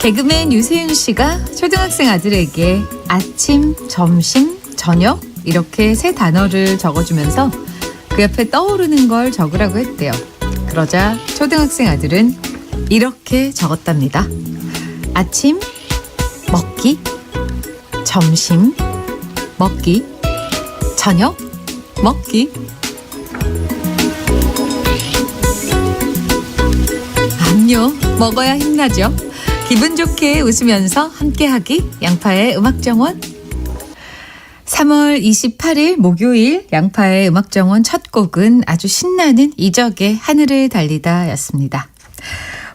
개그맨 유세윤 씨가 초등학생 아들에게 아침, 점심, 저녁 이렇게 세 단어를 적어주면서 그 옆에 떠오르는 걸 적으라고 했대요. 그러자 초등학생 아들은 이렇게 적었답니다. 아침, 먹기, 점심, 먹기, 저녁, 먹기. 암요, 먹어야 힘나죠. 기분 좋게 웃으면서 함께하기 양파의 음악정원. 3월 28일 목요일 양파의 음악정원 첫 곡은 아주 신나는 이적의 하늘을 달리다 였습니다.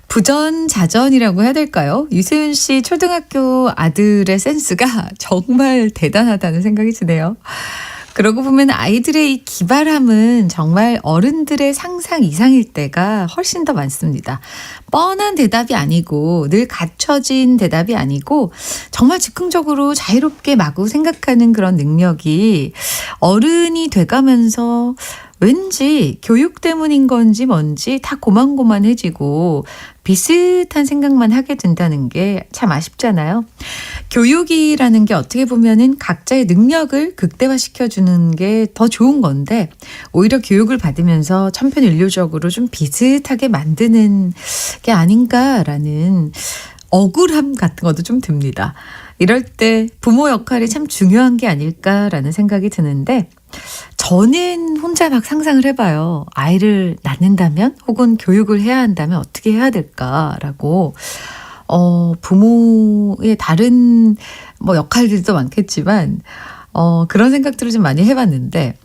부전자전이라고 해야 될까요? 유세윤 씨 초등학교 아들의 센스가 정말 대단하다는 생각이 드네요. 그러고 보면 아이들의 이 기발함은 정말 어른들의 상상 이상일 때가 훨씬 더 많습니다. 뻔한 대답이 아니고 늘 갖춰진 대답이 아니고 정말 즉흥적으로 자유롭게 마구 생각하는 그런 능력이 어른이 돼가면서 왠지 교육 때문인 건지 뭔지 다 고만고만해지고 비슷한 생각만 하게 된다는 게 참 아쉽잖아요. 교육이라는 게 어떻게 보면은 각자의 능력을 극대화시켜주는 게 더 좋은 건데 오히려 교육을 받으면서 천편일률적으로 좀 비슷하게 만드는 게 아닌가라는 억울함 같은 것도 좀 듭니다. 이럴 때 부모 역할이 참 중요한 게 아닐까라는 생각이 드는데 저는 혼자 막 상상을 해봐요. 아이를 낳는다면 혹은 교육을 해야 한다면 어떻게 해야 될까라고 부모의 다른 역할들도 많겠지만 그런 생각들을 좀 많이 해봤는데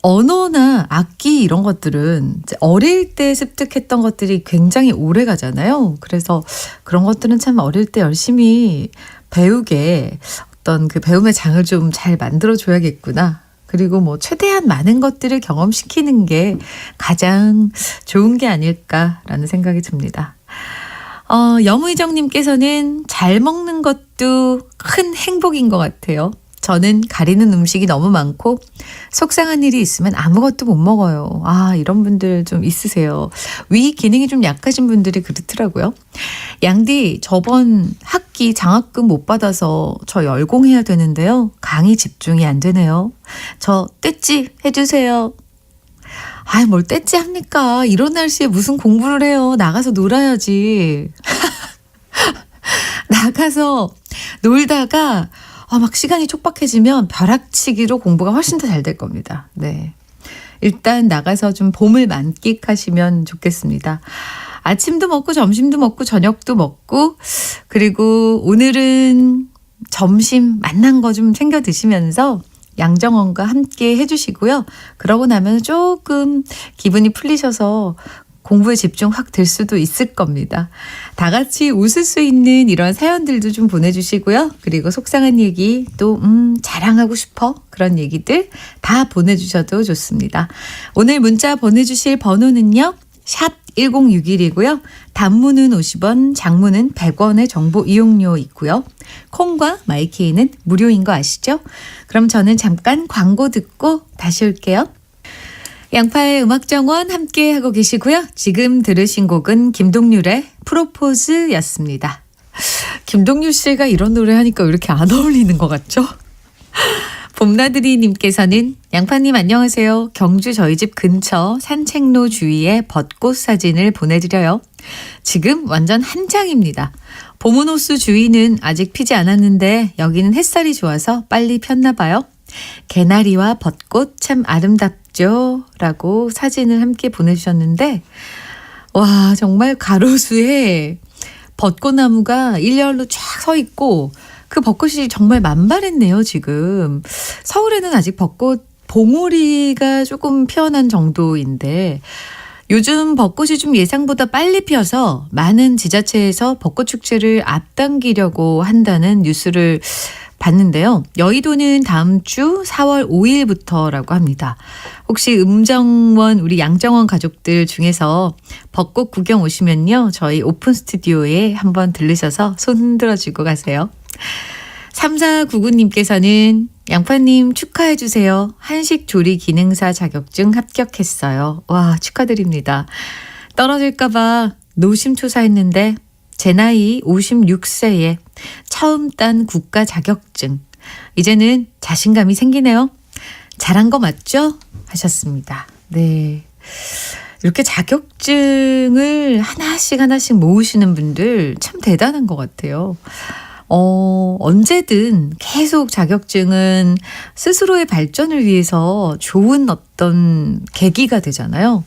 언어나 악기 이런 것들은 이제 어릴 때 습득했던 것들이 굉장히 오래 가잖아요. 그래서 그런 것들은 참 어릴 때 열심히 배우게 어떤 그 배움의 장을 좀 잘 만들어줘야겠구나. 그리고 최대한 많은 것들을 경험시키는 게 가장 좋은 게 아닐까라는 생각이 듭니다. 염의정님께서는 잘 먹는 것도 큰 행복인 것 같아요. 저는 가리는 음식이 너무 많고 속상한 일이 있으면 아무것도 못 먹어요. 이런 분들 좀 있으세요. 위 기능이 좀 약하신 분들이 그렇더라고요. 양디, 저번 학기 장학금 못 받아서 저 열공해야 되는데요. 강의 집중이 안 되네요. 저 떼찌 해주세요. 뭘 떼찌 합니까? 이런 날씨에 무슨 공부를 해요. 나가서 놀아야지. 나가서 놀다가 막 시간이 촉박해지면 벼락치기로 공부가 훨씬 더 잘 될 겁니다. 네. 일단 나가서 좀 봄을 만끽하시면 좋겠습니다. 아침도 먹고 점심도 먹고 저녁도 먹고 그리고 오늘은 점심 맛난 거 좀 챙겨 드시면서 양정원과 함께 해주시고요. 그러고 나면 조금 기분이 풀리셔서 공부에 집중 확 될 수도 있을 겁니다. 다 같이 웃을 수 있는 이런 사연들도 좀 보내주시고요. 그리고 속상한 얘기 또 자랑하고 싶어 그런 얘기들 다 보내주셔도 좋습니다. 오늘 문자 보내주실 번호는요. 샵 1061이고요. 단문은 50원, 장문은 100원의 정보 이용료 있고요. 콩과 마이케이는 무료인 거 아시죠? 그럼 저는 잠깐 광고 듣고 다시 올게요. 양파의 음악정원 함께 하고 계시고요. 지금 들으신 곡은 김동률의 프로포즈였습니다. 김동률 씨가 이런 노래 하니까 왜 이렇게 안 어울리는 것 같죠? 봄나들이님께서는 양파님 안녕하세요. 경주 저희 집 근처 산책로 주위에 벚꽃 사진을 보내드려요. 지금 완전 한창입니다. 보문호수 주위는 아직 피지 않았는데 여기는 햇살이 좋아서 빨리 폈나 봐요. 개나리와 벚꽃 참 아름답죠? 라고 사진을 함께 보내주셨는데 와 정말 가로수에 벚꽃나무가 일렬로 쫙 서 있고 그 벚꽃이 정말 만발했네요. 지금 서울에는 아직 벚꽃 봉오리가 조금 피어난 정도인데 요즘 벚꽃이 좀 예상보다 빨리 피어서 많은 지자체에서 벚꽃 축제를 앞당기려고 한다는 뉴스를 봤는데요. 여의도는 다음 주 4월 5일부터라고 합니다. 혹시 음정원 우리 양정원 가족들 중에서 벚꽃 구경 오시면요. 저희 오픈 스튜디오에 한번 들르셔서 손 흔들어주고 가세요. 3499님께서는 양파님 축하해 주세요. 한식 조리 기능사 자격증 합격했어요. 와 축하드립니다. 떨어질까 봐 노심초사했는데 제 나이 56세에 처음 딴 국가 자격증. 이제는 자신감이 생기네요. 잘한 거 맞죠? 하셨습니다. 네. 이렇게 자격증을 하나씩 모으시는 분들 참 대단한 것 같아요. 언제든 계속 자격증은 스스로의 발전을 위해서 좋은 어떤 계기가 되잖아요.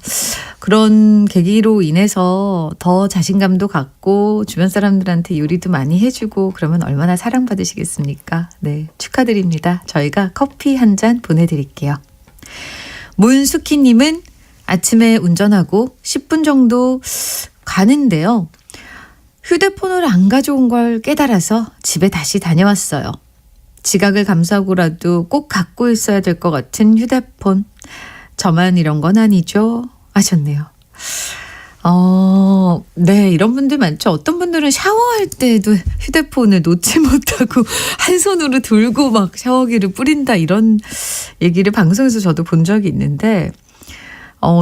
그런 계기로 인해서 더 자신감도 갖고 주변 사람들한테 요리도 많이 해주고 그러면 얼마나 사랑받으시겠습니까? 네, 축하드립니다. 저희가 커피 한 잔 보내드릴게요. 문수키님은 아침에 운전하고 10분 정도 가는데요. 휴대폰을 안 가져온 걸 깨달아서 집에 다시 다녀왔어요. 지각을 감수하고라도 꼭 갖고 있어야 될 것 같은 휴대폰. 저만 이런 건 아니죠? 하셨네요. 네, 이런 분들 많죠. 어떤 분들은 샤워할 때도 휴대폰을 놓지 못하고 한 손으로 들고 막 샤워기를 뿌린다 이런 얘기를 방송에서 저도 본 적이 있는데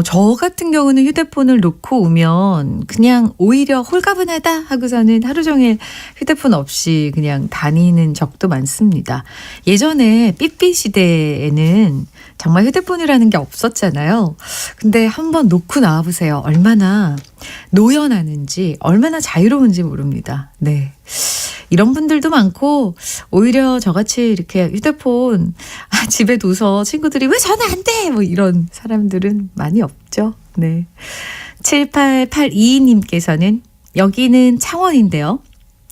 저 같은 경우는 휴대폰을 놓고 오면 그냥 오히려 홀가분하다 하고서는 하루 종일 휴대폰 없이 그냥 다니는 적도 많습니다. 예전에 삐삐 시대에는 정말 휴대폰이라는 게 없었잖아요. 근데 한번 놓고 나와보세요. 얼마나 노연하는지, 얼마나 자유로운지 모릅니다. 네. 이런 분들도 많고 오히려 저같이 이렇게 휴대폰 집에 둬서 친구들이 왜 전화 안 돼? 뭐 이런 사람들은 많이 없죠. 네. 7882님께서는 여기는 창원인데요.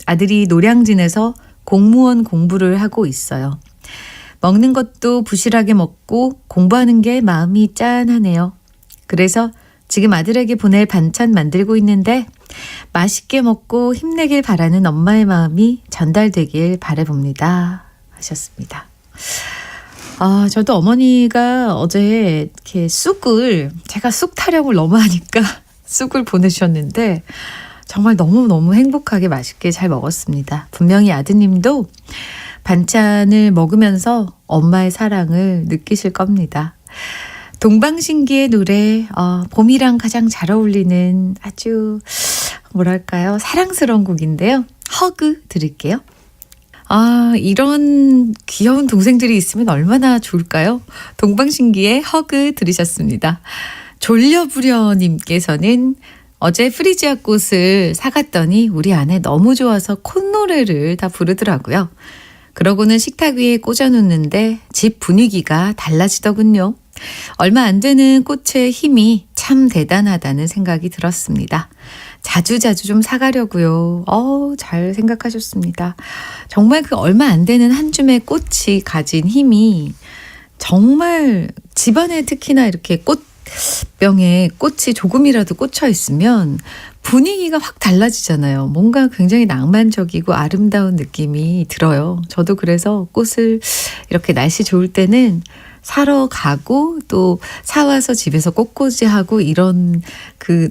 아들이 노량진에서 공무원 공부를 하고 있어요. 먹는 것도 부실하게 먹고 공부하는 게 마음이 짠하네요. 그래서 지금 아들에게 보낼 반찬 만들고 있는데 맛있게 먹고 힘내길 바라는 엄마의 마음이 전달되길 바라봅니다. 하셨습니다. 저도 어머니가 어제 이렇게 제가 쑥 타령을 너무 하니까 쑥을 보내주셨는데 정말 너무너무 행복하게 맛있게 잘 먹었습니다. 분명히 아드님도 반찬을 먹으면서 엄마의 사랑을 느끼실 겁니다. 동방신기의 노래, 봄이랑 가장 잘 어울리는 아주 뭐랄까요, 사랑스러운 곡인데요. 허그 들을게요. 이런 귀여운 동생들이 있으면 얼마나 좋을까요? 동방신기의 허그 들으셨습니다. 졸려부려님께서는 어제 프리지아 꽃을 사갔더니 우리 아내 너무 좋아서 콧노래를 다 부르더라고요. 그러고는 식탁 위에 꽂아놓는데 집 분위기가 달라지더군요. 얼마 안 되는 꽃의 힘이 참 대단하다는 생각이 들었습니다. 자주자주 좀 사가려고요. 잘 생각하셨습니다. 정말 그 얼마 안 되는 한 줌의 꽃이 가진 힘이 정말 집안에 특히나 이렇게 꽃병에 꽃이 조금이라도 꽂혀 있으면 분위기가 확 달라지잖아요. 뭔가 굉장히 낭만적이고 아름다운 느낌이 들어요. 저도 그래서 꽃을 이렇게 날씨 좋을 때는 사러 가고 또 사와서 집에서 꽃꽂이하고 이런 그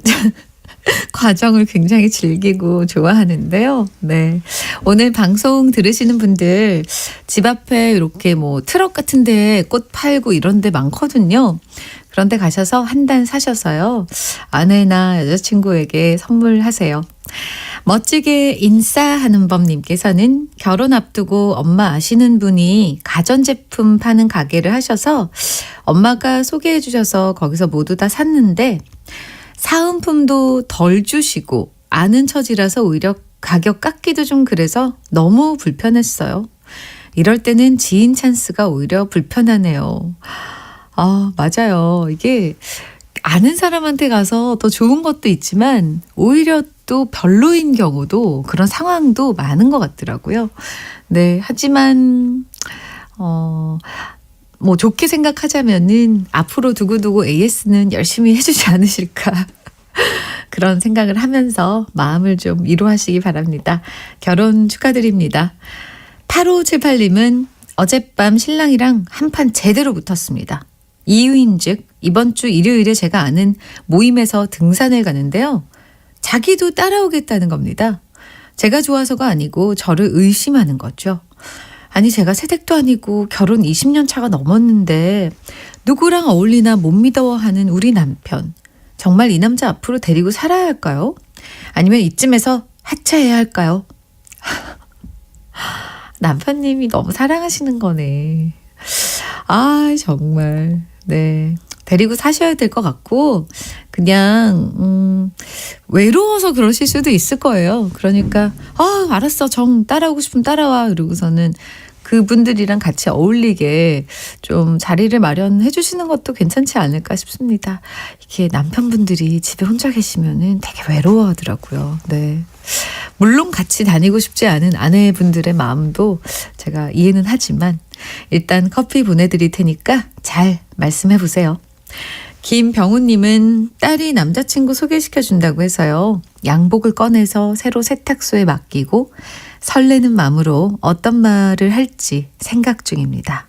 과정을 굉장히 즐기고 좋아하는데요. 네. 오늘 방송 들으시는 분들 집 앞에 이렇게 뭐 트럭 같은 데 꽃 팔고 이런 데 많거든요. 그런 데 가셔서 한 단 사셔서요. 아내나 여자친구에게 선물하세요. 멋지게 인싸하는 법님께서는 결혼 앞두고 엄마 아시는 분이 가전제품 파는 가게를 하셔서 엄마가 소개해 주셔서 거기서 모두 다 샀는데 사은품도 덜 주시고 아는 처지라서 오히려 가격 깎기도 좀 그래서 너무 불편했어요. 이럴 때는 지인 찬스가 오히려 불편하네요. 맞아요. 이게 아는 사람한테 가서 더 좋은 것도 있지만 오히려 또 별로인 경우도 그런 상황도 많은 것 같더라고요. 네, 하지만 뭐 좋게 생각하자면은 앞으로 두고두고 AS는 열심히 해주지 않으실까 그런 생각을 하면서 마음을 좀 위로하시기 바랍니다. 결혼 축하드립니다. 8578님은 어젯밤 신랑이랑 한판 제대로 붙었습니다. 이유인즉 이번 주 일요일에 제가 아는 모임에서 등산을 가는데요. 자기도 따라오겠다는 겁니다. 제가 좋아서가 아니고 저를 의심하는 거죠. 아니 제가 새댁도 아니고 결혼 20년 차가 넘었는데 누구랑 어울리나 못 믿어하는 우리 남편. 정말 이 남자 앞으로 데리고 살아야 할까요? 아니면 이쯤에서 하차해야 할까요? 남편님이 너무 사랑하시는 거네. 아, 정말. 네. 데리고 사셔야 될 것 같고, 그냥, 외로워서 그러실 수도 있을 거예요. 그러니까, 알았어. 정 따라오고 싶으면 따라와. 이러고서는 그분들이랑 같이 어울리게 좀 자리를 마련해 주시는 것도 괜찮지 않을까 싶습니다. 이게 남편분들이 집에 혼자 계시면은 되게 외로워하더라고요. 네. 물론 같이 다니고 싶지 않은 아내분들의 마음도 제가 이해는 하지만 일단 커피 보내드릴 테니까 잘 말씀해 보세요. 김병우님은 딸이 남자친구 소개시켜준다고 해서요. 양복을 꺼내서 새로 세탁소에 맡기고 설레는 마음으로 어떤 말을 할지 생각 중입니다.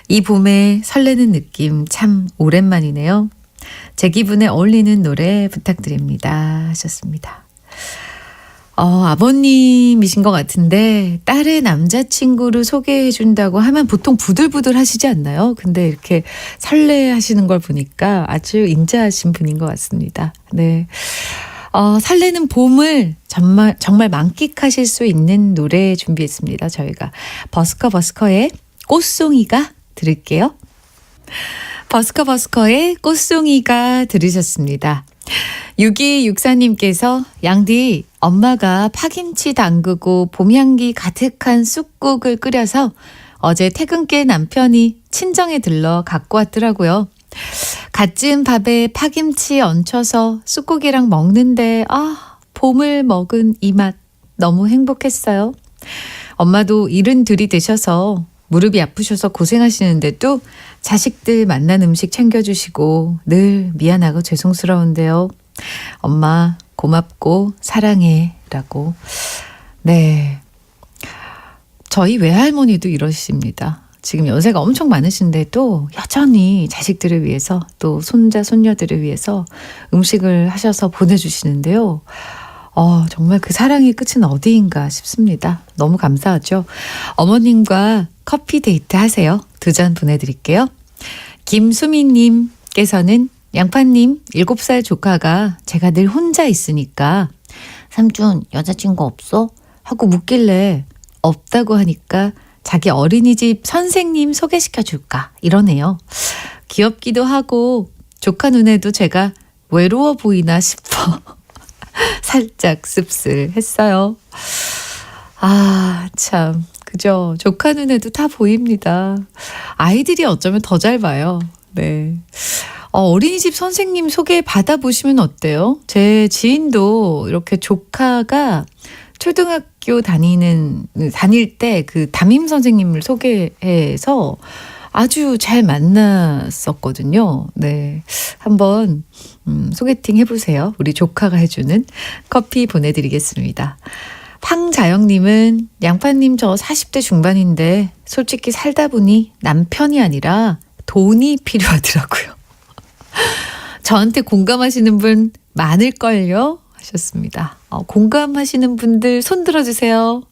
이 봄에 설레는 느낌 참 오랜만이네요. 제 기분에 어울리는 노래 부탁드립니다. 하셨습니다. 아버님이신 것 같은데 딸의 남자친구를 소개해 준다고 하면 보통 부들부들 하시지 않나요? 근데 이렇게 설레하시는 걸 보니까 아주 인자하신 분인 것 같습니다. 네. 설레는 봄을 정말 만끽하실 수 있는 노래 준비했습니다. 저희가 버스커의 꽃송이가 들을게요. 버스커의 꽃송이가 들으셨습니다. 6264님께서 양디 엄마가 파김치 담그고 봄향기 가득한 쑥국을 끓여서 어제 퇴근길 남편이 친정에 들러 갖고 왔더라고요. 갓 지은 밥에 파김치 얹혀서 쑥국이랑 먹는데 봄을 먹은 이 맛 너무 행복했어요. 엄마도 72이 되셔서 무릎이 아프셔서 고생하시는데도 자식들 만난 음식 챙겨주시고 늘 미안하고 죄송스러운데요. 엄마 고맙고 사랑해 라고. 네, 저희 외할머니도 이러십니다. 지금 연세가 엄청 많으신데도 여전히 자식들을 위해서 또 손자 손녀들을 위해서 음식을 하셔서 보내주시는데요. 정말 그 사랑의 끝은 어디인가 싶습니다. 너무 감사하죠. 어머님과 커피 데이트 하세요. 2잔 보내드릴게요. 김수미님께서는 양파님 7살 조카가 제가 늘 혼자 있으니까 삼촌 여자친구 없어? 하고 묻길래 없다고 하니까 자기 어린이집 선생님 소개시켜 줄까 이러네요. 귀엽기도 하고 조카 눈에도 제가 외로워 보이나 싶어 살짝 씁쓸했어요. 참 그죠. 조카 눈에도 다 보입니다. 아이들이 어쩌면 더 잘 봐요. 네. 어린이집 선생님 소개 받아보시면 어때요? 제 지인도 이렇게 조카가 초등학교 다닐 때 그 담임 선생님을 소개해서 아주 잘 만났었거든요. 네. 한번 소개팅 해보세요. 우리 조카가 해주는 커피 보내드리겠습니다. 황자영님은 양파님 저 40대 중반인데 솔직히 살다 보니 남편이 아니라 돈이 필요하더라고요. 저한테 공감하시는 분 많을걸요? 하셨습니다. 공감하시는 분들 손 들어주세요.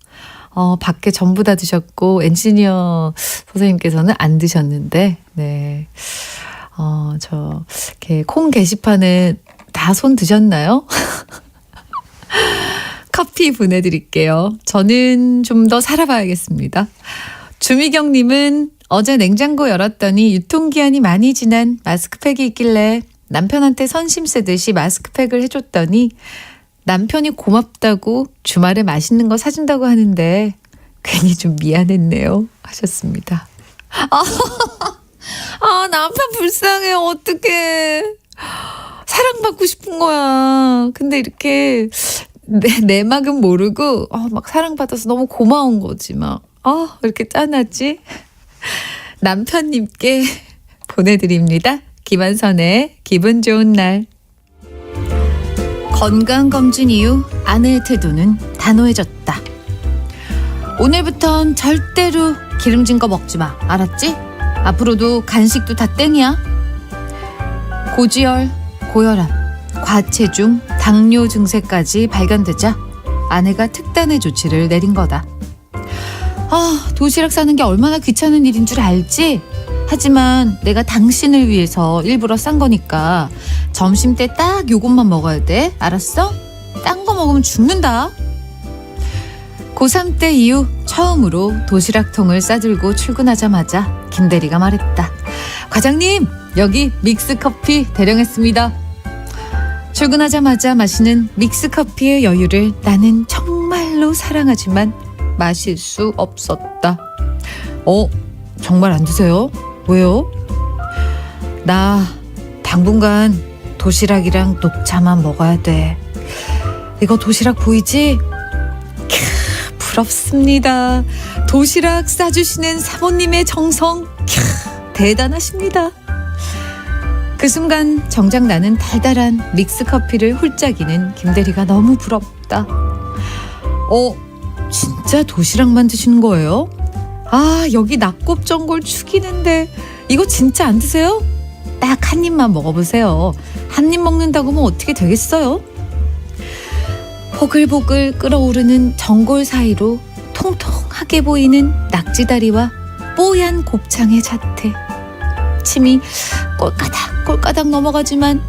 밖에 전부 다 드셨고 엔지니어 선생님께서는 안 드셨는데 네. 저 이렇게 콩 게시판에 다 손 드셨나요? 커피 보내드릴게요. 저는 좀 더 살아봐야겠습니다. 주미경님은 어제 냉장고 열었더니 유통기한이 많이 지난 마스크팩이 있길래 남편한테 선심 쓰듯이 마스크팩을 해줬더니 남편이 고맙다고 주말에 맛있는 거 사준다고 하는데 괜히 좀 미안했네요 하셨습니다. 남편 불쌍해. 어떡해. 사랑받고 싶은 거야. 근데 이렇게 내막은 모르고 막 사랑받아서 너무 고마운 거지 막. 왜 이렇게 짠하지? 남편님께 보내드립니다. 김한선의 기분 좋은 날. 건강검진 이후 아내의 태도는 단호해졌다. 오늘부턴 절대로 기름진 거 먹지 마. 알았지? 앞으로도 간식도 다 땡이야. 고지혈, 고혈압, 과체중, 당뇨 증세까지 발견되자 아내가 특단의 조치를 내린 거다. 도시락 싸는 게 얼마나 귀찮은 일인 줄 알지? 하지만 내가 당신을 위해서 일부러 싼 거니까 점심 때 딱 요것만 먹어야 돼. 알았어? 딴 거 먹으면 죽는다. 고3 때 이후 처음으로 도시락통을 싸들고 출근하자마자 김대리가 말했다. 과장님, 여기 믹스커피 대령했습니다. 출근하자마자 마시는 믹스커피의 여유를 나는 정말로 사랑하지만 마실 수 없었다. 정말 안 드세요? 왜요? 나 당분간 도시락이랑 녹차만 먹어야 돼. 이거 도시락 보이지? 부럽습니다. 도시락 싸주시는 사모님의 정성 대단하십니다. 그 순간 정작 나는 달달한 믹스커피를 홀짝이는 김대리가 너무 부럽다. 진짜 도시락만 드시는 거예요? 여기 낙곱전골 죽이는데 이거 진짜 안 드세요? 딱 한 입만 먹어보세요. 한 입 먹는다고 뭐 어떻게 되겠어요? 보글보글 끓어오르는 전골 사이로 통통하게 보이는 낙지다리와 뽀얀 곱창의 자태. 침이 꼴까닥 넘어가지만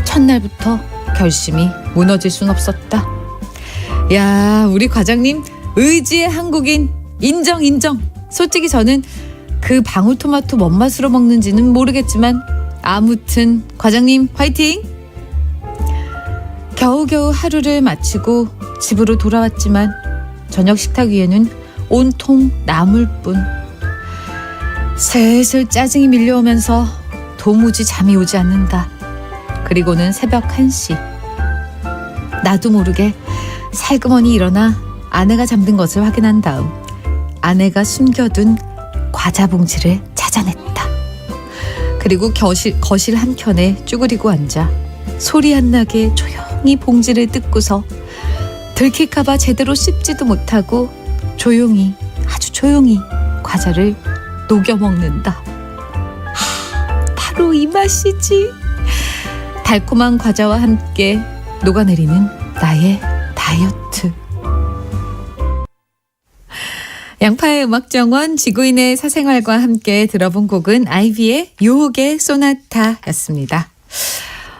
첫날부터 결심이 무너질 순 없었다. 야, 우리 과장님 의지의 한국인 인정. 솔직히 저는 그 방울토마토 뭔 맛으로 먹는지는 모르겠지만 아무튼 과장님 화이팅! 겨우겨우 하루를 마치고 집으로 돌아왔지만 저녁 식탁 위에는 온통 나물뿐. 슬슬 짜증이 밀려오면서 도무지 잠이 오지 않는다. 그리고는 새벽 1시. 나도 모르게 살그머니 일어나 아내가 잠든 것을 확인한 다음 아내가 숨겨둔 과자 봉지를 찾아냈다. 그리고 거실 한켠에 쭈그리고 앉아 소리 안 나게 조용히 봉지를 뜯고서 들킬까봐 제대로 씹지도 못하고 아주 조용히 과자를 녹여 먹는다. 바로 이 맛이지. 달콤한 과자와 함께 녹아내리는 나의 다이어트. 양파의 음악정원 지구인의 사생활과 함께 들어본 곡은 아이비의 유혹의 소나타였습니다.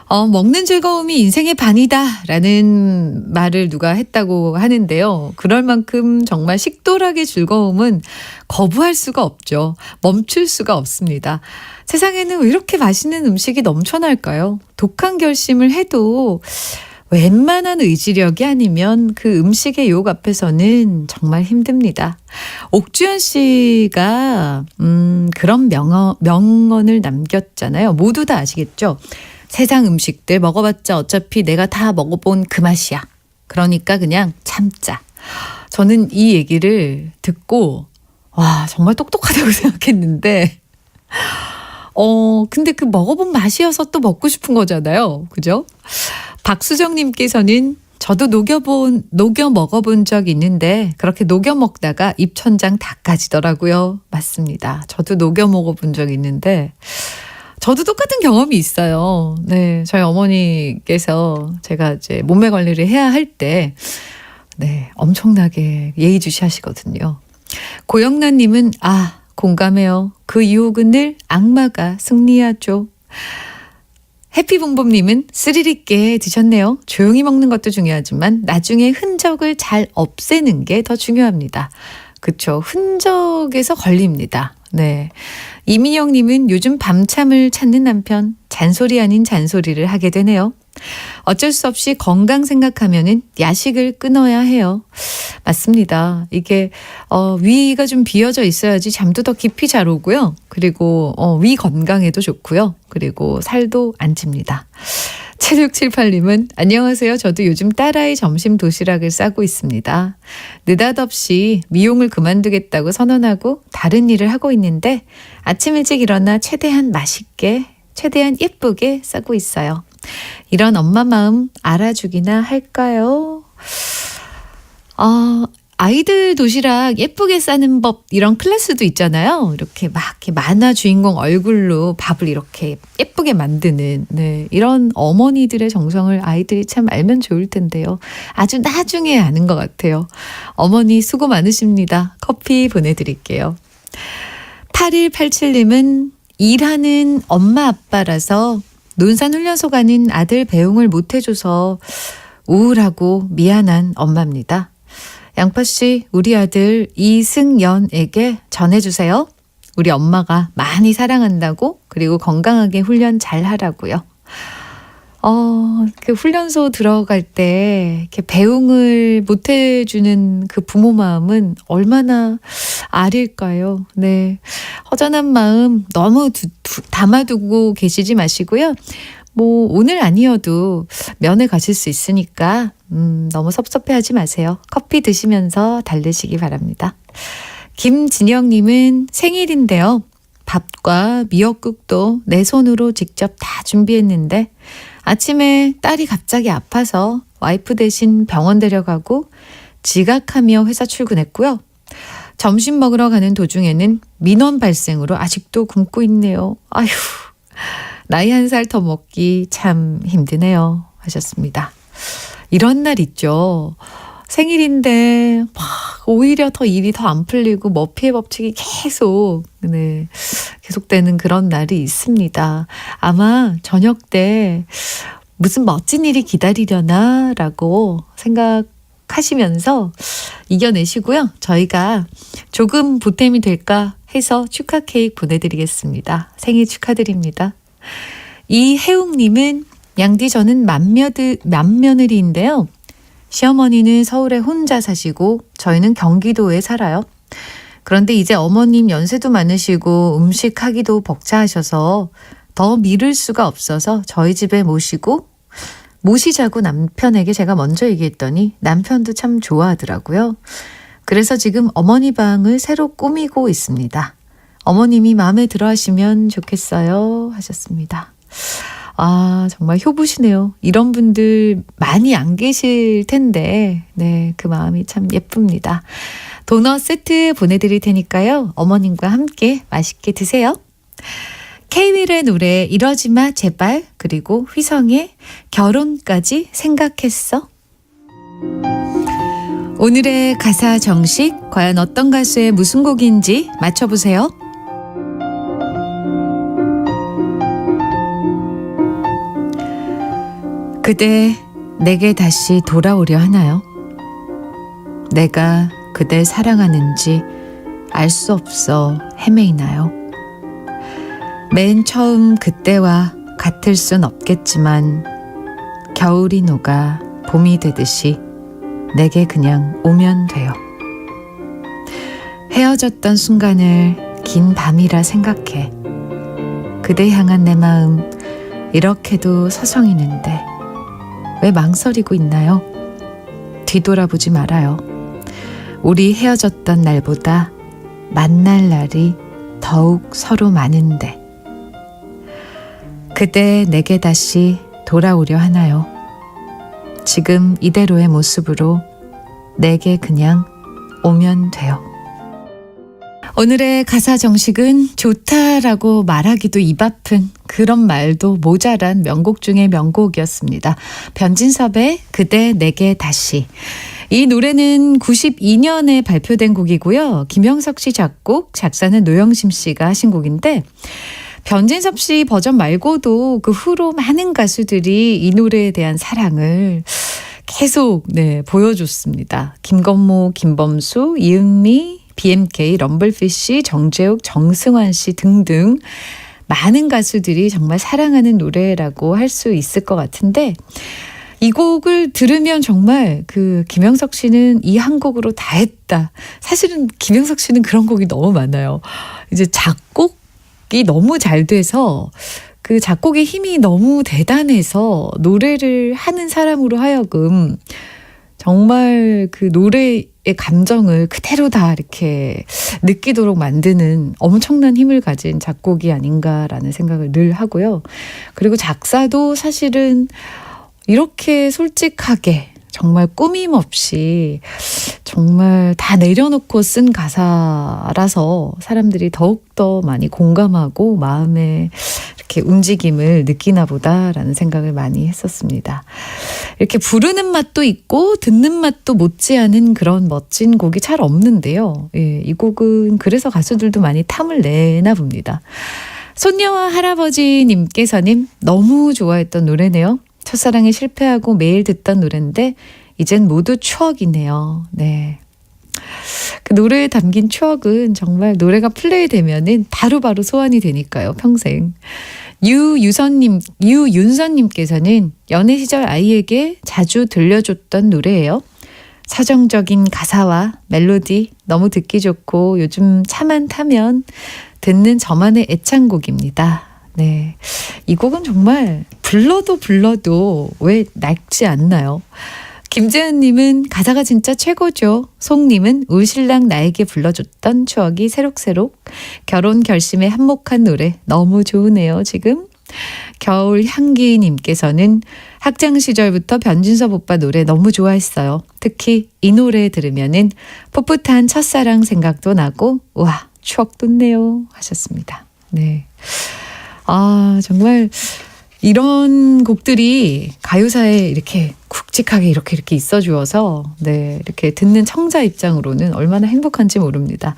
먹는 즐거움이 인생의 반이다 라는 말을 누가 했다고 하는데요. 그럴 만큼 정말 식도락의 즐거움은 거부할 수가 없죠. 멈출 수가 없습니다. 세상에는 왜 이렇게 맛있는 음식이 넘쳐날까요? 독한 결심을 해도 웬만한 의지력이 아니면 그 음식의 유혹 앞에서는 정말 힘듭니다. 옥주현 씨가 그런 명언을 남겼잖아요. 모두 다 아시겠죠? 세상 음식들 먹어봤자 어차피 내가 다 먹어본 그 맛이야. 그러니까 그냥 참자. 저는 이 얘기를 듣고 정말 똑똑하다고 생각했는데 근데 그 먹어본 맛이어서 또 먹고 싶은 거잖아요. 그죠? 박수정님께서는 저도 녹여 먹어본 적 있는데 그렇게 녹여 먹다가 입천장 다 까지더라고요. 맞습니다. 저도 녹여 먹어본 적 있는데 저도 똑같은 경험이 있어요. 네, 저희 어머니께서 제가 이제 몸매 관리를 해야 할 때 엄청나게 예의주시하시거든요. 고영란님은 공감해요. 그 유혹은 늘 악마가 승리하죠. 해피봉봉님은 스릴 있게 드셨네요. 조용히 먹는 것도 중요하지만 나중에 흔적을 잘 없애는 게 더 중요합니다. 그쵸. 흔적에서 걸립니다. 네. 이민영님은 요즘 밤참을 찾는 남편 잔소리 아닌 잔소리를 하게 되네요. 어쩔 수 없이 건강 생각하면은 야식을 끊어야 해요. 맞습니다. 이게 위가 좀 비어져 있어야지 잠도 더 깊이 잘 오고요. 그리고 위 건강에도 좋고요. 그리고 살도 안 찝니다. 7678님은 안녕하세요. 저도 요즘 딸아이 점심 도시락을 싸고 있습니다. 느닷없이 미용을 그만두겠다고 선언하고 다른 일을 하고 있는데 아침 일찍 일어나 최대한 맛있게 최대한 예쁘게 싸고 있어요. 이런 엄마 마음 알아주기나 할까요? 아이들 도시락 예쁘게 싸는 법 이런 클래스도 있잖아요. 이렇게 만화 주인공 얼굴로 밥을 이렇게 예쁘게 만드는 이런 어머니들의 정성을 아이들이 참 알면 좋을 텐데요. 아주 나중에 아는 것 같아요. 어머니 수고 많으십니다. 커피 보내드릴게요. 8187님은 일하는 엄마 아빠라서 논산훈련소 가는 아들 배웅을 못해줘서 우울하고 미안한 엄마입니다. 양파씨, 우리 아들 이승연에게 전해주세요. 우리 엄마가 많이 사랑한다고, 그리고 건강하게 훈련 잘 하라고요. 그 훈련소 들어갈 때 이렇게 배웅을 못 해주는 그 부모 마음은 얼마나 아릴까요? 네. 허전한 마음 너무 담아두고 계시지 마시고요. 뭐 오늘 아니어도 면회 가실 수 있으니까 너무 섭섭해하지 마세요. 커피 드시면서 달래시기 바랍니다. 김진영님은 생일인데요. 밥과 미역국도 내 손으로 직접 다 준비했는데 아침에 딸이 갑자기 아파서 와이프 대신 병원 데려가고 지각하며 회사 출근했고요. 점심 먹으러 가는 도중에는 민원 발생으로 아직도 굶고 있네요. 아휴, 나이 한 살 더 먹기 참 힘드네요. 하셨습니다. 이런 날 있죠. 생일인데 막 오히려 더 일이 더 안 풀리고 머피의 법칙이 계속되는 그런 날이 있습니다. 아마 저녁 때 무슨 멋진 일이 기다리려나라고 생각하시면서 이겨내시고요. 저희가 조금 보탬이 될까 해서 축하 케이크 보내드리겠습니다. 생일 축하드립니다. 이혜웅님은 양디 저는 맏며느리인데요. 시어머니는 서울에 혼자 사시고 저희는 경기도에 살아요. 그런데 이제 어머님 연세도 많으시고 음식하기도 벅차하셔서 더 미룰 수가 없어서 저희 집에 모시자고 남편에게 제가 먼저 얘기했더니 남편도 참 좋아하더라고요. 그래서 지금 어머니 방을 새로 꾸미고 있습니다. 어머님이 마음에 들어 하시면 좋겠어요. 하셨습니다. 아, 정말 효부시네요. 이런 분들 많이 안 계실 텐데, 네, 그 마음이 참 예쁩니다. 도넛 세트 보내드릴 테니까요. 어머님과 함께 맛있게 드세요. K-윌의 노래 이러지마 제발, 그리고 휘성의 결혼까지 생각했어. 오늘의 가사 정식, 과연 어떤 가수의 무슨 곡인지 맞춰보세요. 그대 내게 다시 돌아오려 하나요? 내가 그댈 사랑하는지 알 수 없어 헤매이나요? 맨 처음 그때와 같을 순 없겠지만 겨울이 녹아 봄이 되듯이 내게 그냥 오면 돼요. 헤어졌던 순간을 긴 밤이라 생각해. 그대 향한 내 마음 이렇게도 서성이는데 왜 망설이고 있나요? 뒤돌아보지 말아요. 우리 헤어졌던 날보다 만날 날이 더욱 서로 많은데 그대 내게 다시 돌아오려 하나요? 지금 이대로의 모습으로 내게 그냥 오면 돼요. 오늘의 가사 정식은 좋다라고 말하기도 입 아픈 그런 말도 모자란 명곡 중의 명곡이었습니다. 변진섭의 그대 내게 다시. 이 노래는 92년에 발표된 곡이고요. 김영석 씨 작곡, 작사는 노영심 씨가 하신 곡인데 변진섭 씨 버전 말고도 그 후로 많은 가수들이 이 노래에 대한 사랑을 계속 보여줬습니다. 김건모, 김범수, 이은미, BMK, 럼블피쉬, 정재욱, 정승환 씨 등등 많은 가수들이 정말 사랑하는 노래라고 할 수 있을 것 같은데 이 곡을 들으면 정말 그 김영석 씨는 이 한 곡으로 다 했다. 사실은 김영석 씨는 그런 곡이 너무 많아요. 이제 작곡이 너무 잘 돼서 그 작곡의 힘이 너무 대단해서 노래를 하는 사람으로 하여금 정말 그 노래의 감정을 그대로 다 이렇게 느끼도록 만드는 엄청난 힘을 가진 작곡이 아닌가라는 생각을 늘 하고요. 그리고 작사도 사실은 이렇게 솔직하게 정말 꾸밈 없이 정말 다 내려놓고 쓴 가사라서 사람들이 더욱더 많이 공감하고 마음에 이렇게 움직임을 느끼나 보다라는 생각을 많이 했었습니다. 이렇게 부르는 맛도 있고 듣는 맛도 못지않은 그런 멋진 곡이 잘 없는데요. 예, 이 곡은 그래서 가수들도 많이 탐을 내나 봅니다. 손녀와 할아버지님께서는 너무 좋아했던 노래네요. 첫사랑에 실패하고 매일 듣던 노래인데 이젠 모두 추억이네요. 네, 그 노래에 담긴 추억은 정말 노래가 플레이되면은 바로바로 소환이 되니까요. 평생. 유윤선님께서는 연애 시절 아이에게 자주 들려줬던 노래예요. 서정적인 가사와 멜로디 너무 듣기 좋고 요즘 차만 타면 듣는 저만의 애창곡입니다. 네, 이 곡은 정말 불러도 왜 낡지 않나요? 김재현님은 가사가 진짜 최고죠. 송님은 울신랑 나에게 불러줬던 추억이 새록새록. 결혼 결심에 한몫한 노래 너무 좋으네요. 지금. 겨울향기님께서는 학창 시절부터 변진섭 오빠 노래 너무 좋아했어요. 특히 이 노래 들으면은 풋풋한 첫사랑 생각도 나고 우와 추억 돋네요 하셨습니다. 네. 아 정말 이런 곡들이 가요사에 이렇게 굵직하게 이렇게 있어 주어서 네, 이렇게 듣는 청자 입장으로는 얼마나 행복한지 모릅니다.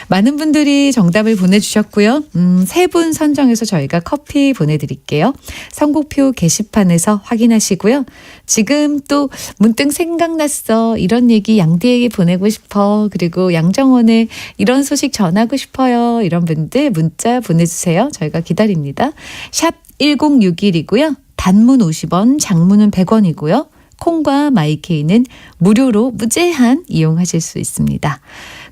많은 분들이 정답을 보내주셨고요. 3분 선정해서 저희가 커피 보내드릴게요. 선곡표 게시판에서 확인하시고요. 지금 또 문득 생각났어. 이런 얘기 양디에게 보내고 싶어. 그리고 양정원의 이런 소식 전하고 싶어요. 이런 분들 문자 보내주세요. 저희가 기다립니다. 샵 1061이고요. 단문 50원, 장문은 100원이고요. 콩과 마이케이는 무료로 무제한 이용하실 수 있습니다.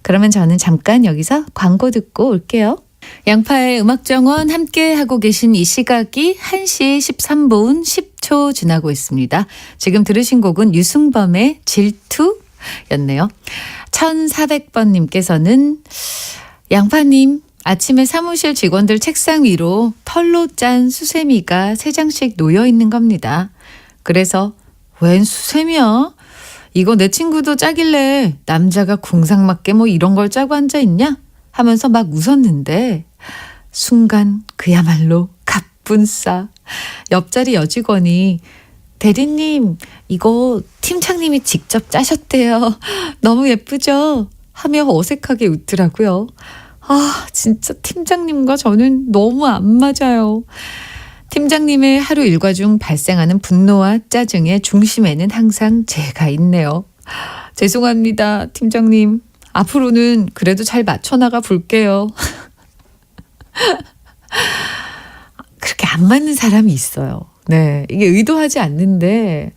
그러면 저는 잠깐 여기서 광고 듣고 올게요. 양파의 음악정원 함께 하고 계신 이 시각이 1시 13분 10초 지나고 있습니다. 지금 들으신 곡은 유승범의 질투였네요. 1400번님께서는 양파님 아침에 사무실 직원들 책상 위로 털로 짠 수세미가 3장씩 놓여 있는 겁니다. 그래서 웬 수세미야? 이거 내 친구도 짜길래 남자가 궁상맞게 뭐 이런 걸 짜고 앉아있냐? 하면서 막 웃었는데 순간 그야말로 갑분싸. 옆자리 여직원이 대리님 이거 팀장님이 직접 짜셨대요. 너무 예쁘죠? 하며 어색하게 웃더라고요. 아 진짜 팀장님과 저는 너무 안 맞아요. 팀장님의 하루 일과 중 발생하는 분노와 짜증의 중심에는 항상 제가 있네요. 죄송합니다 팀장님. 앞으로는 그래도 잘 맞춰나가 볼게요. 그렇게 안 맞는 사람이 있어요. 네, 이게 의도하지 않는데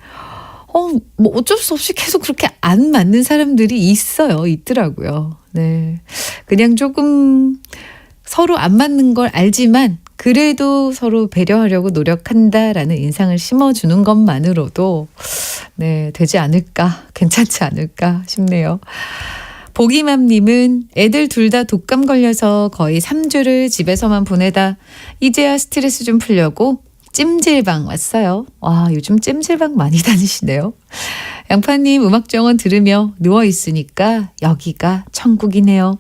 뭐 어쩔 수 없이 계속 그렇게 안 맞는 사람들이 있더라고요. 네, 그냥 조금 서로 안 맞는 걸 알지만 그래도 서로 배려하려고 노력한다라는 인상을 심어주는 것만으로도 네, 되지 않을까, 괜찮지 않을까 싶네요. 보기맘님은 애들 둘 다 독감 걸려서 거의 3주를 집에서만 보내다 이제야 스트레스 좀 풀려고 찜질방 왔어요. 와, 요즘 찜질방 많이 다니시네요. 양파님 음악정원 들으며 누워있으니까 여기가 천국이네요.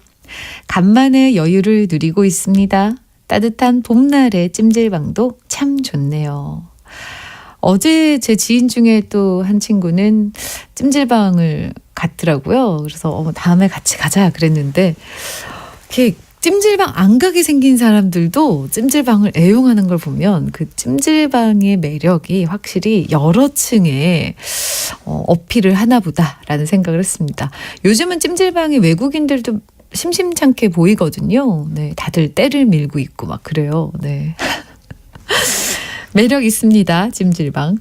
간만에 여유를 누리고 있습니다. 따뜻한 봄날의 찜질방도 참 좋네요. 어제 제 지인 중에 또 한 친구는 찜질방을 갔더라고요. 그래서 다음에 같이 가자 그랬는데 이렇게 찜질방 안 가게 생긴 사람들도 찜질방을 애용하는 걸 보면 그 찜질방의 매력이 확실히 여러 층에 어필을 하나 보다라는 생각을 했습니다. 요즘은 찜질방에 외국인들도 심심찮게 보이거든요. 네, 다들 때를 밀고 있고 막 그래요. 네. 매력 있습니다. 찜질방.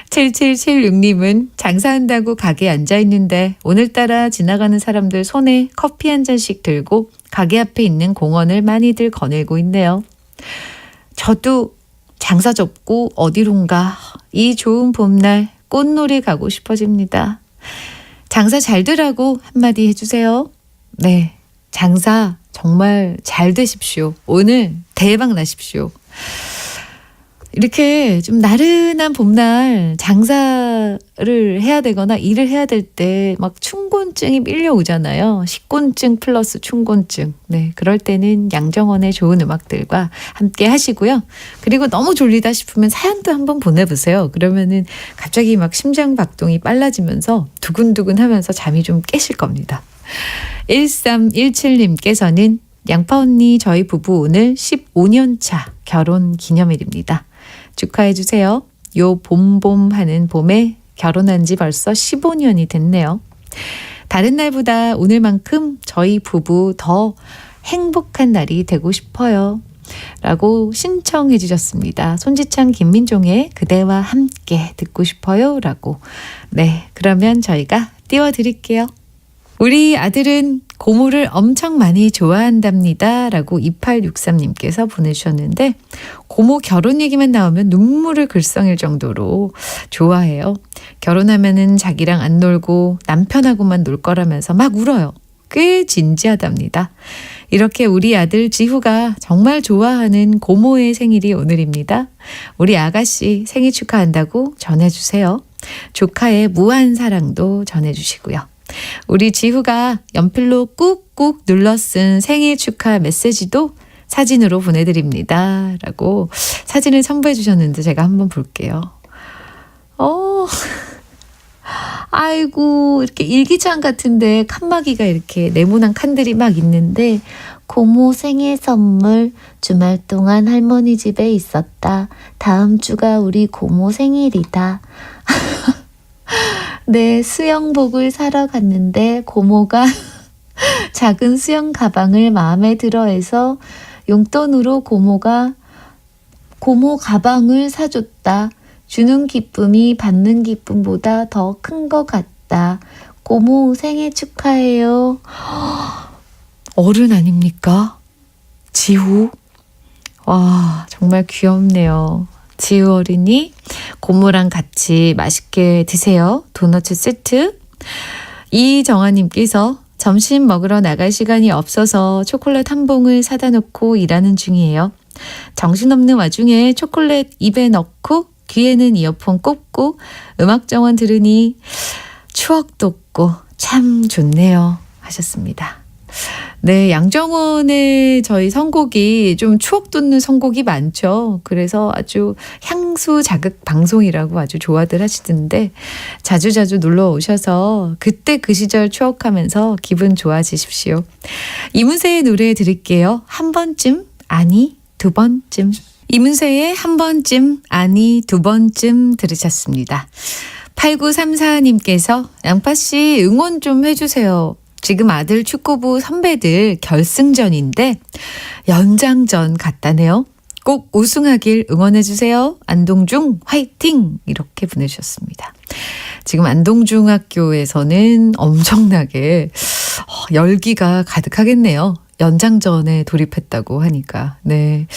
7776님은 장사한다고 가게에 앉아있는데 오늘따라 지나가는 사람들 손에 커피 한 잔씩 들고 가게 앞에 있는 공원을 많이들 거닐고 있네요. 저도 장사 접고 어디론가 이 좋은 봄날 꽃놀이 가고 싶어집니다. 장사 잘되라고 한마디 해주세요. 네, 장사 정말 잘 되십시오. 오늘 대박 나십시오. 이렇게 좀 나른한 봄날 장사를 해야 되거나 일을 해야 될 때 막 춘곤증이 밀려오잖아요. 식곤증 플러스 춘곤증. 네, 그럴 때는 양정원의 좋은 음악들과 함께 하시고요. 그리고 너무 졸리다 싶으면 사연도 한번 보내보세요. 그러면은 갑자기 막 심장 박동이 빨라지면서 두근두근 하면서 잠이 좀 깨실 겁니다. 1317님께서는 양파 언니 저희 부부 오늘 15년 차 결혼 기념일입니다. 축하해 주세요. 요 봄봄 하는 봄에 결혼한 지 벌써 15년이 됐네요. 다른 날보다 오늘만큼 저희 부부 더 행복한 날이 되고 싶어요. 라고 신청해 주셨습니다. 손지창 김민종의 그대와 함께 듣고 싶어요. 라고. 네, 그러면 저희가 띄워드릴게요. 우리 아들은 고모를 엄청 많이 좋아한답니다. 라고 2863님께서 보내주셨는데 고모 결혼 얘기만 나오면 눈물을 글썽일 정도로 좋아해요. 결혼하면은 자기랑 안 놀고 남편하고만 놀 거라면서 막 울어요. 꽤 진지하답니다. 이렇게 우리 아들 지후가 정말 좋아하는 고모의 생일이 오늘입니다. 우리 아가씨 생일 축하한다고 전해주세요. 조카의 무한 사랑도 전해주시고요. 우리 지후가 연필로 꾹꾹 눌러 쓴 생일 축하 메시지도 사진으로 보내드립니다. 라고 사진을 첨부해 주셨는데 제가 한번 볼게요. 아이고, 이렇게 일기장 같은데 칸막이가 이렇게 네모난 칸들이 막 있는데 고모 생일 선물 주말 동안 할머니 집에 있었다. 다음 주가 우리 고모 생일이다. 네, 수영복을 사러 갔는데 고모가 작은 수영 가방을 마음에 들어해서 용돈으로 고모 가방을 사줬다. 주는 기쁨이 받는 기쁨보다 더 큰 것 같다. 고모 생일 축하해요. 어른 아닙니까? 지후. 와, 정말 귀엽네요. 지우 어린이 고모랑 같이 맛있게 드세요. 도너츠 세트. 이정아님께서 점심 먹으러 나갈 시간이 없어서 초콜릿 한 봉을 사다 놓고 일하는 중이에요. 정신없는 와중에 초콜릿 입에 넣고 귀에는 이어폰 꽂고 음악 정원 들으니 추억 돋고 참 좋네요. 하셨습니다. 네, 양정원의 저희 선곡이 좀 추억 돋는 선곡이 많죠. 그래서 아주 향수 자극 방송이라고 아주 좋아들 하시던데 자주자주 놀러 오셔서 그때 그 시절 추억하면서 기분 좋아지십시오. 이문세의 노래 들을게요. 한 번쯤, 아니 두 번쯤. 이문세의 한 번쯤, 아니 두 번쯤 들으셨습니다. 8934님께서 양파씨 응원 좀 해주세요. 지금 아들 축구부 선배들 결승전인데 연장전 갔다네요. 꼭 우승하길 응원해주세요. 안동중 화이팅! 이렇게 보내주셨습니다. 지금 안동중학교에서는 엄청나게 열기가 가득하겠네요. 연장전에 돌입했다고 하니까. 네,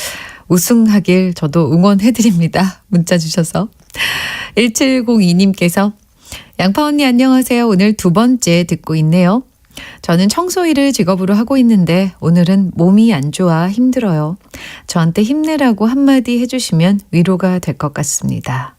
우승하길 저도 응원해드립니다. 문자 주셔서. 1702님께서 양파 언니 안녕하세요. 오늘 두 번째 듣고 있네요. 저는 청소 일을 직업으로 하고 있는데 오늘은 몸이 안 좋아 힘들어요. 저한테 힘내라고 한마디 해주시면 위로가 될 것 같습니다.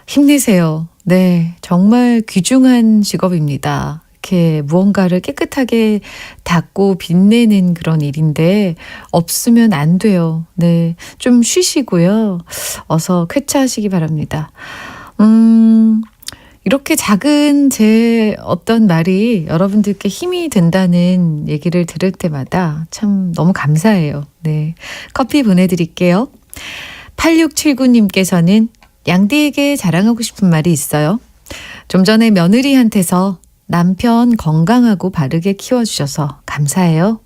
힘내세요. 네, 정말 귀중한 직업입니다. 이렇게 무언가를 깨끗하게 닦고 빛내는 그런 일인데 없으면 안 돼요. 네, 좀 쉬시고요. 어서 쾌차하시기 바랍니다. 이렇게 작은 제 어떤 말이 여러분들께 힘이 된다는 얘기를 들을 때마다 참 너무 감사해요. 네, 커피 보내드릴게요. 8679님께서는 양디에게 자랑하고 싶은 말이 있어요. 좀 전에 며느리한테서 남편 건강하고 바르게 키워주셔서 감사해요.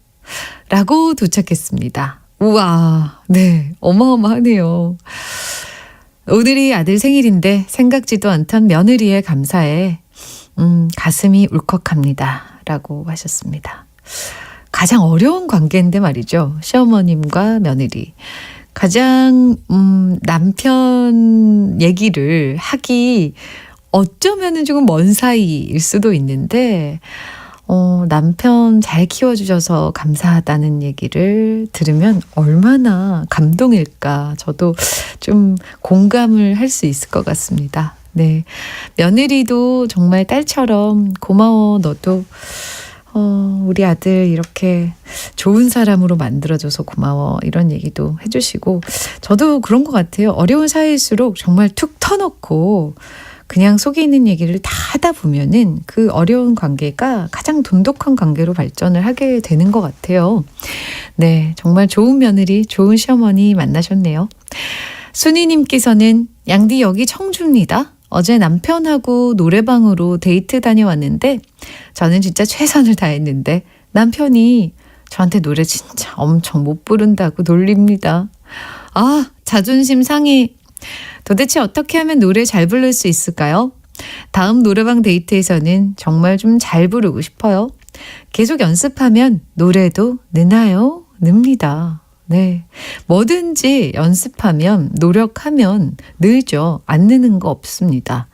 라고 도착했습니다. 우와, 네, 어마어마하네요. 오늘이 아들 생일인데 생각지도 않던 며느리의 감사에 가슴이 울컥합니다. 라고 하셨습니다. 가장 어려운 관계인데 말이죠. 시어머님과 며느리. 가장 남편 얘기를 하기 어쩌면은 조금 먼 사이일 수도 있는데 남편 잘 키워주셔서 감사하다는 얘기를 들으면 얼마나 감동일까. 저도 좀 공감을 할 수 있을 것 같습니다. 네, 며느리도 정말 딸처럼 고마워. 너도 우리 아들 이렇게 좋은 사람으로 만들어줘서 고마워. 이런 얘기도 해주시고 저도 그런 것 같아요. 어려운 사이일수록 정말 툭 터놓고 그냥 속에 있는 얘기를 다 하다 보면은 그 어려운 관계가 가장 돈독한 관계로 발전을 하게 되는 것 같아요. 네, 정말 좋은 며느리, 좋은 시어머니 만나셨네요. 순희님께서는 양디 여기 청주입니다. 어제 남편하고 노래방으로 데이트 다녀왔는데 저는 진짜 최선을 다했는데 남편이 저한테 노래 진짜 엄청 못 부른다고 놀립니다. 아, 자존심 상해. 도대체 어떻게 하면 노래 잘 부를 수 있을까요? 다음 노래방 데이트에서는 정말 좀 잘 부르고 싶어요. 계속 연습하면 노래도 느나요? 늡니다. 네. 뭐든지 연습하면, 노력하면 늘죠. 안 느는 거 없습니다.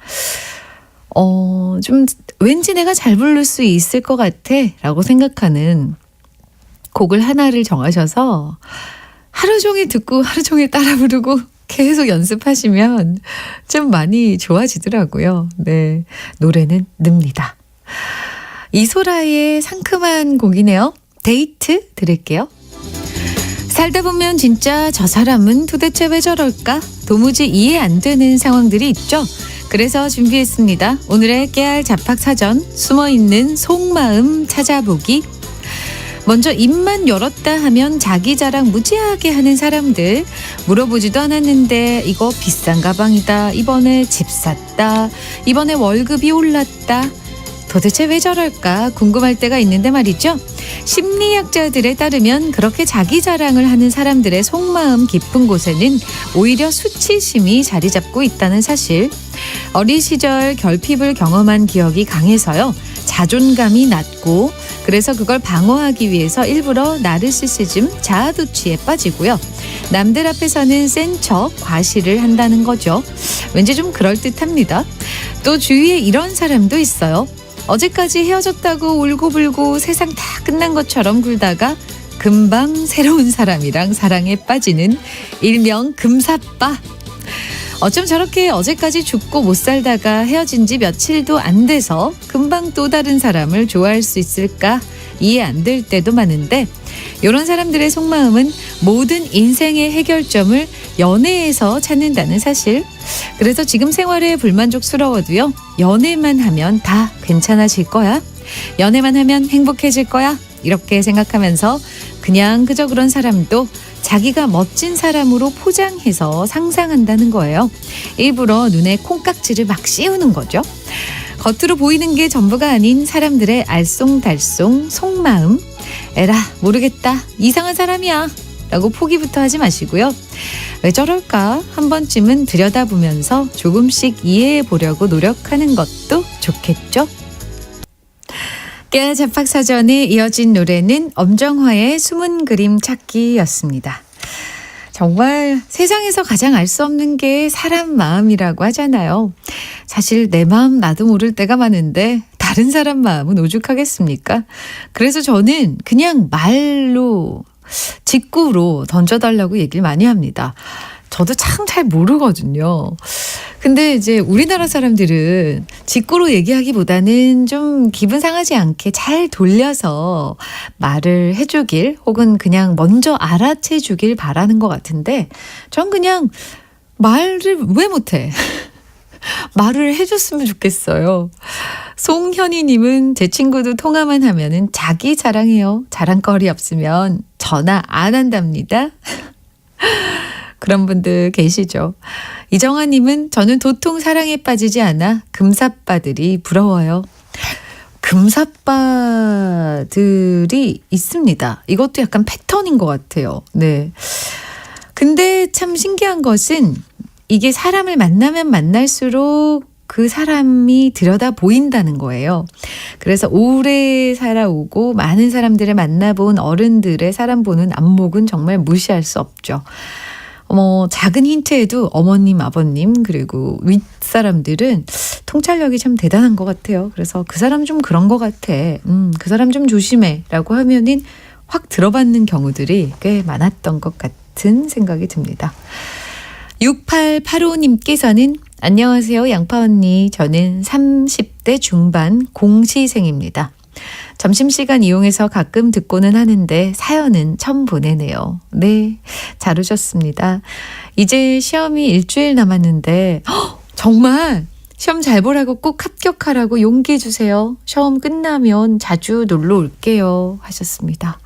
좀 왠지 내가 잘 부를 수 있을 것 같아 라고 생각하는 곡을 하나를 정하셔서 하루 종일 듣고 하루 종일 따라 부르고 계속 연습하시면 좀 많이 좋아지더라고요. 네. 노래는 늡니다. 이소라의 상큼한 곡이네요. 데이트 들을게요. 살다 보면 진짜 저 사람은 도대체 왜 저럴까? 도무지 이해 안 되는 상황들이 있죠. 그래서 준비했습니다. 오늘의 깨알 잡학사전, 숨어있는 속마음 찾아보기. 먼저 입만 열었다 하면 자기 자랑 무지하게 하는 사람들. 물어보지도 않았는데 이거 비싼 가방이다. 이번에 집 샀다. 이번에 월급이 올랐다. 도대체 왜 저럴까 궁금할 때가 있는데 말이죠. 심리학자들에 따르면 그렇게 자기 자랑을 하는 사람들의 속마음 깊은 곳에는 오히려 수치심이 자리 잡고 있다는 사실. 어린 시절 결핍을 경험한 기억이 강해서요. 자존감이 낮고 그래서 그걸 방어하기 위해서 일부러 나르시시즘, 자아도취에 빠지고요. 남들 앞에서는 센 척, 과시를 한다는 거죠. 왠지 좀 그럴듯합니다. 또 주위에 이런 사람도 있어요. 어제까지 헤어졌다고 울고불고 세상 다 끝난 것처럼 굴다가 금방 새로운 사람이랑 사랑에 빠지는 일명 금사빠. 어쩜 저렇게 어제까지 죽고 못 살다가 헤어진 지 며칠도 안 돼서 금방 또 다른 사람을 좋아할 수 있을까 이해 안 될 때도 많은데 이런 사람들의 속마음은 모든 인생의 해결점을 연애에서 찾는다는 사실. 그래서 지금 생활에 불만족스러워도요. 연애만 하면 다 괜찮아질 거야. 연애만 하면 행복해질 거야. 이렇게 생각하면서 그냥 그저 그런 사람도 자기가 멋진 사람으로 포장해서 상상한다는 거예요. 일부러 눈에 콩깍지를 막 씌우는 거죠. 겉으로 보이는 게 전부가 아닌 사람들의 알쏭달쏭 속마음. 에라 모르겠다. 이상한 사람이야. 라고 포기부터 하지 마시고요. 왜 저럴까 한 번쯤은 들여다보면서 조금씩 이해해 보려고 노력하는 것도 좋겠죠. 깨알 잡학사전에 이어진 노래는 엄정화의 숨은 그림 찾기였습니다. 정말 세상에서 가장 알 수 없는 게 사람 마음이라고 하잖아요. 사실 내 마음 나도 모를 때가 많은데 다른 사람 마음은 오죽하겠습니까? 그래서 저는 그냥 말로 직구로 던져달라고 얘기를 많이 합니다. 저도 참 잘 모르거든요. 근데 이제 우리나라 사람들은 직구로 얘기하기보다는 좀 기분 상하지 않게 잘 돌려서 말을 해주길 혹은 그냥 먼저 알아채 주길 바라는 것 같은데 전 그냥 말을 왜 못해? 말을 해줬으면 좋겠어요. 송현희님은 제 친구도 통화만 하면은 자기 자랑해요. 자랑거리 없으면 전화 안 한답니다. 그런 분들 계시죠. 이정아님은 저는 도통 사랑에 빠지지 않아 금사빠들이 부러워요. 금사빠들이 있습니다. 이것도 약간 패턴인 것 같아요. 네. 근데 참 신기한 것은 이게 사람을 만나면 만날수록 그 사람이 들여다 보인다는 거예요. 그래서 오래 살아오고 많은 사람들을 만나본 어른들의 사람 보는 안목은 정말 무시할 수 없죠. 작은 힌트에도 어머님, 아버님 그리고 윗사람들은 통찰력이 참 대단한 것 같아요. 그래서 그 사람 좀 그런 것 같아. 그 사람 좀 조심해 라고 하면은 확 들어받는 경우들이 꽤 많았던 것 같은 생각이 듭니다. 6885님께서는 안녕하세요 양파 언니. 저는 30대 중반 공시생입니다. 점심시간 이용해서 가끔 듣고는 하는데 사연은 처음 보내네요. 네, 잘 오셨습니다. 이제 시험이 일주일 남았는데 정말 시험 잘 보라고 꼭 합격하라고 용기 주세요. 시험 끝나면 자주 놀러 올게요 하셨습니다.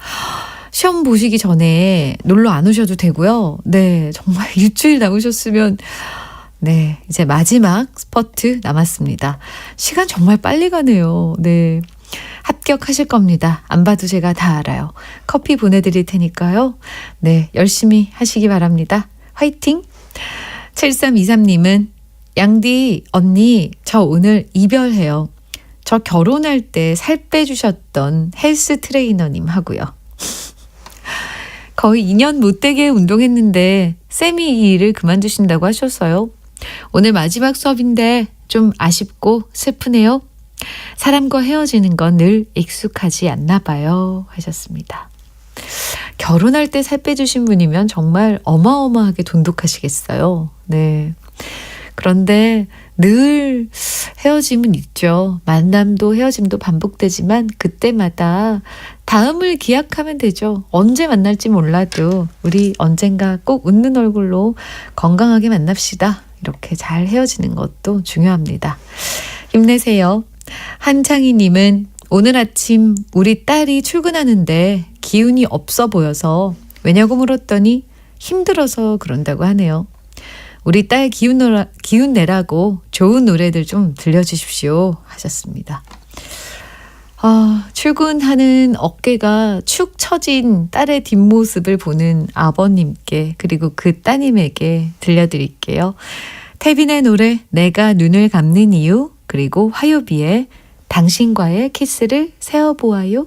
시험 보시기 전에 놀러 안 오셔도 되고요. 네, 정말 일주일 남으셨으면 네, 이제 마지막 스퍼트 남았습니다. 시간 정말 빨리 가네요. 네. 합격하실 겁니다. 안 봐도 제가 다 알아요. 커피 보내드릴 테니까요. 네, 열심히 하시기 바랍니다. 화이팅! 7323님은 양디 언니 저 오늘 이별해요. 저 결혼할 때 살 빼주셨던 헬스 트레이너님 하고요. 거의 2년 못되게 운동했는데 쌤이 이 일을 그만두신다고 하셨어요. 오늘 마지막 수업인데 좀 아쉽고 슬프네요. 사람과 헤어지는 건 늘 익숙하지 않나 봐요 하셨습니다. 결혼할 때 살 빼주신 분이면 정말 어마어마하게 돈독하시겠어요. 네. 그런데 늘 헤어짐은 있죠. 만남도 헤어짐도 반복되지만 그때마다 다음을 기약하면 되죠. 언제 만날지 몰라도 우리 언젠가 꼭 웃는 얼굴로 건강하게 만납시다. 이렇게 잘 헤어지는 것도 중요합니다. 힘내세요. 한창희님은 오늘 아침 우리 딸이 출근하는데 기운이 없어 보여서 왜냐고 물었더니 힘들어서 그런다고 하네요. 우리 딸 기운 내라고 좋은 노래들 좀 들려주십시오 하셨습니다. 출근하는 어깨가 축 처진 딸의 뒷모습을 보는 아버님께 그리고 그 따님에게 들려드릴게요. 태빈의 노래 내가 눈을 감는 이유 그리고 화요비의 당신과의 키스를 세어보아요.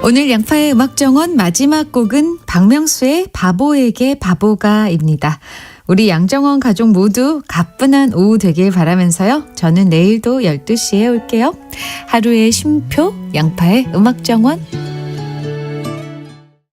오늘 양파의 음악정원 마지막 곡은 박명수의 바보에게 바보가입니다. 우리 양정원 가족 모두 가뿐한 오후 되길 바라면서요. 저는 내일도 12시에 올게요. 하루의 쉼표 양파의 음악정원.